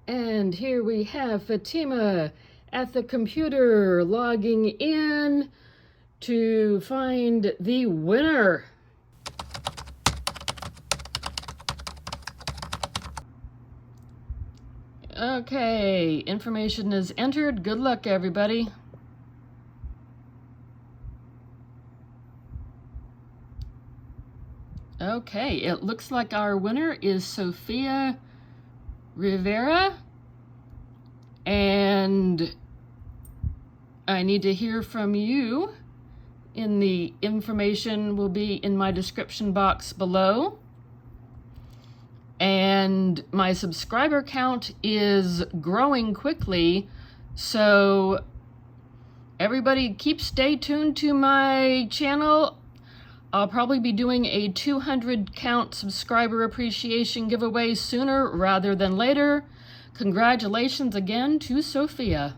And here we have Fatima at the computer logging in to find the winner. Okay, information is entered. Good luck, everybody. Okay, it looks like our winner is Sophia Rivera, and I need to hear from you. The information will be in my description box below. And my subscriber count is growing quickly, so everybody stay tuned to my channel. I'll probably be doing a 200 count subscriber appreciation giveaway sooner rather than later. Congratulations again to Sophia.